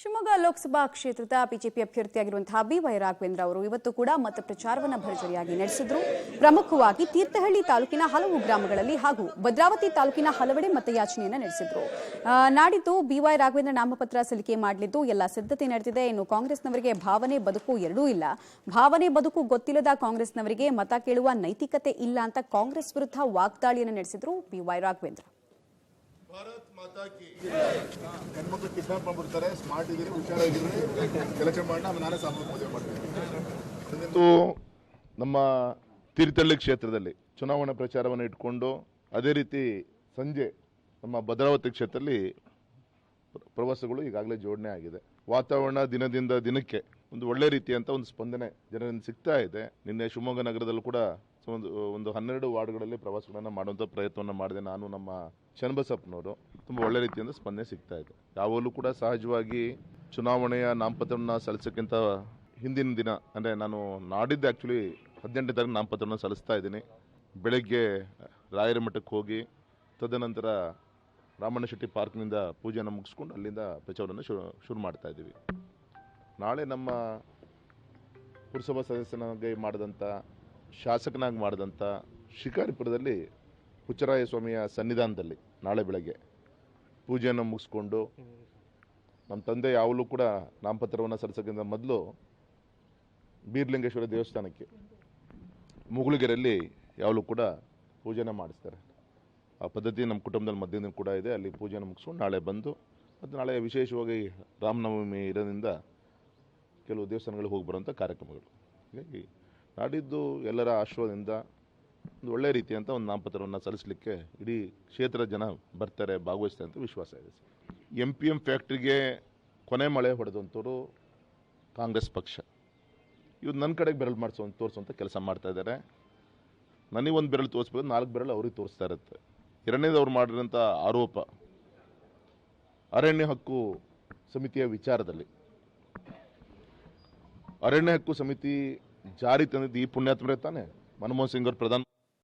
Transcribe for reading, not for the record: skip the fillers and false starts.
ಶಿವಮೊಗ್ಗ ಲೋಕಸಭಾ ಕ್ಷೇತ್ರದ BJP ಅಭ್ಯರ್ಥಿಯಾಗಿರುವಂತಹ B Y. Raghavendra ಅವರು ಇವತ್ತು ಕೂಡ ಮತ ಪ್ರಚಾರವನ್ನು ಭರ್ಜರಿಯಾಗಿ ನಡೆಸಿದ್ರು. ಪ್ರಮುಖವಾಗಿ ತೀರ್ಥಹಳ್ಳಿ ತಾಲೂಕಿನ ಹಲವು ಗ್ರಾಮಗಳಲ್ಲಿ ಹಾಗೂ ಭದ್ರಾವತಿ ತಾಲೂಕಿನ ಹಲವೆಡೆ ಮತಯಾಚನೆಯನ್ನು ನಡೆಸಿದ್ರು. ನಾಡಿದ್ದು ಬಿ.ವೈ. ರಾಘವೇಂದ್ರ ನಾಮಪತ್ರ ಸಲ್ಲಿಕೆ ಮಾಡಲಿದ್ದು ಎಲ್ಲ ಸಿದ್ಧತೆ ನಡೆದಿದೆ. ಇನ್ನು ಕಾಂಗ್ರೆಸ್ನವರಿಗೆ ಭಾವನೆ ಬದುಕು ಎರಡೂ ಇಲ್ಲ. ಭಾವನೆ ಬದುಕು ಗೊತ್ತಿಲ್ಲದ ಕಾಂಗ್ರೆಸ್ನವರಿಗೆ ಮತ ಕೇಳುವ ನೈತಿಕತೆ ಇಲ್ಲ ಅಂತ ಕಾಂಗ್ರೆಸ್ ವಿರುದ್ಧ ವಾಗ್ದಾಳಿಯನ್ನು ನಡೆಸಿದ್ರು ಬಿ.ವೈ. ರಾಘವೇಂದ್ರ. ಭಾರತ್ ಮಾತಾ ಕಿ ಹೆಣ್ಮಕ್ಳು ಕಿಡ್ನಾಪ್ ಮಾಡ್ಬಿಡ್ತಾರೆ. ಸ್ಮಾರ್ಟ್ ಇದ್ದೀರಿ, ಹುಷಾರಾಗಿದ್ದೀರಿ, ಕೆಲಸ ಮಾಡೋಣ. ನಾನೇ ಸಾಂಬಾರು ಮದುವೆ ಮಾಡ್ತೀನಿ. ನಮ್ಮ ತೀರ್ಥಹಳ್ಳಿ ಕ್ಷೇತ್ರದಲ್ಲಿ ಚುನಾವಣಾ ಪ್ರಚಾರವನ್ನು ಇಟ್ಕೊಂಡು ಅದೇ ರೀತಿ ಸಂಜೆ ನಮ್ಮ ಭದ್ರಾವತಿ ಕ್ಷೇತ್ರದಲ್ಲಿ ಪ್ರವಾಸಗಳು ಈಗಾಗಲೇ ಜೋಡಣೆ ಆಗಿದೆ. ವಾತಾವರಣ ದಿನದಿಂದ ದಿನಕ್ಕೆ ಒಂದು ಒಳ್ಳೆ ರೀತಿಯಂತ ಒಂದು ಸ್ಪಂದನೆ ಜನರಿಂದ ಸಿಗ್ತಾ ಇದೆ. ನಿನ್ನೆ ಶಿವಮೊಗ್ಗ ನಗರದಲ್ಲೂ ಕೂಡ ಒಂದು 12 ವಾರ್ಡ್ಗಳಲ್ಲಿ ಪ್ರವಾಸಗಳನ್ನು ಮಾಡುವಂಥ ಪ್ರಯತ್ನವನ್ನು ಮಾಡಿದೆ. ನಾನು ನಮ್ಮ ಚನ್ನಬಸಪ್ಪನವರು ತುಂಬ ಒಳ್ಳೆ ರೀತಿಯಿಂದ ಸ್ಪಂದನೆ ಸಿಗ್ತಾ ಇದೆ. ಯಾವಾಗಲೂ ಕೂಡ ಸಹಜವಾಗಿ ಚುನಾವಣೆಯ ನಾಮಪತ್ರವನ್ನು ಸಲ್ಲಿಸೋಕ್ಕಿಂತ ಹಿಂದಿನ ದಿನ ಅಂದರೆ ನಾನು ನಾಡಿದ್ದು ಆ್ಯಕ್ಚುಲಿ 18ನೇ ತಾರೀಕು ನಾಮಪತ್ರವನ್ನು ಸಲ್ಲಿಸ್ತಾ ಇದ್ದೀನಿ. ಬೆಳಗ್ಗೆ ರಾಯರ ಮಠಕ್ಕೆ ಹೋಗಿ ತದನಂತರ ರಾಮಣ್ಣ ಶೆಟ್ಟಿ ಪಾರ್ಕ್ನಿಂದ ಪೂಜೆಯನ್ನು ಮುಗಿಸ್ಕೊಂಡು ಅಲ್ಲಿಂದ ಪ್ರಚಾರವನ್ನು ಶುರು ಮಾಡ್ತಾ ಇದ್ದೀವಿ. ನಾಳೆ ನಮ್ಮ ಪುರಸಭಾ ಸದಸ್ಯನಾಗಿ ಮಾಡಿದಂಥ ಶಾಸಕನಾಗಿ ಮಾಡಿದಂಥ ಶಿಕಾರಿಪುರದಲ್ಲಿ ಹುಚ್ಚರಾಯ ಸ್ವಾಮಿಯ ಸನ್ನಿಧಾನದಲ್ಲಿ ನಾಳೆ ಬೆಳಗ್ಗೆ ಪೂಜೆಯನ್ನು ಮುಗಿಸ್ಕೊಂಡು ನಮ್ಮ ತಂದೆ ಯಾವಾಗಲೂ ಕೂಡ ನಾಮಪತ್ರವನ್ನು ಸಲ್ಲಿಸೋಕ್ಕಿಂತ ಮೊದಲು ಬೀರ್ಲಿಂಗೇಶ್ವರ ದೇವಸ್ಥಾನಕ್ಕೆ ಮುಗುಳುಗೆರೆಯಲ್ಲಿ ಯಾವಾಗಲೂ ಕೂಡ ಪೂಜೆನ ಮಾಡಿಸ್ತಾರೆ. ಆ ಪದ್ಧತಿ ನಮ್ಮ ಕುಟುಂಬದಲ್ಲಿ ಮಧ್ಯದಿಂದ ಕೂಡ ಇದೆ. ಅಲ್ಲಿ ಪೂಜೆನ ಮುಗಿಸ್ಕೊಂಡು ನಾಳೆ ಬಂದು ಮತ್ತು ನಾಳೆ ವಿಶೇಷವಾಗಿ ರಾಮನವಮಿ ಇರೋದ್ರಿಂದ ಕೆಲವು ದೇವಸ್ಥಾನಗಳಿಗೆ ಹೋಗಿ ಬರುವಂಥ ಕಾರ್ಯಕ್ರಮಗಳು. ಹೀಗಾಗಿ ನಾಡಿದ್ದು ಎಲ್ಲರ ಆಶ್ರಯದಿಂದ ಒಂದು ಒಳ್ಳೆಯ ರೀತಿಯಂಥ ಒಂದು ನಾಮಪತ್ರವನ್ನು ಸಲ್ಲಿಸಲಿಕ್ಕೆ ಇಡೀ ಕ್ಷೇತ್ರದ ಜನ ಬರ್ತಾರೆ, ಭಾಗವಹಿಸ್ತಾರೆ ಅಂತ ವಿಶ್ವಾಸ ಇದೆ. MPM ಫ್ಯಾಕ್ಟ್ರಿಗೆ ಕೊನೆ ಮಳೆ ಹೊಡೆದಂಥವ್ರು ಕಾಂಗ್ರೆಸ್ ಪಕ್ಷ. ಇವತ್ತು ನನ್ನ ಕಡೆಗೆ ಬೆರಳು ತೋರಿಸುವಂಥ ಕೆಲಸ ಮಾಡ್ತಾ ಇದ್ದಾರೆ. ನನಗೊಂದು ಬೆರಳು ತೋರಿಸ್ಬೇಕು, 4 ಬೆರಳು ಅವ್ರಿಗೆ ತೋರಿಸ್ತಾ ಇರುತ್ತೆ. ಎರಡನೇದು ಅವ್ರು ಮಾಡಿರೋಂಥ ಆರೋಪ ಅರಣ್ಯ ಹಕ್ಕು ಸಮಿತಿಯ ವಿಚಾರದಲ್ಲಿ. ಅರಣ್ಯ ಹಕ್ಕು ಸಮಿತಿ ಜಾರಿ ತಂದಿದ್ದು ಈ ಪುಣ್ಯಾತ್ಮರೇ ತಾನೆ. ಮನಮೋಹನ್ ಸಿಂಗ್ ಅವರು ಪ್ರಧಾನ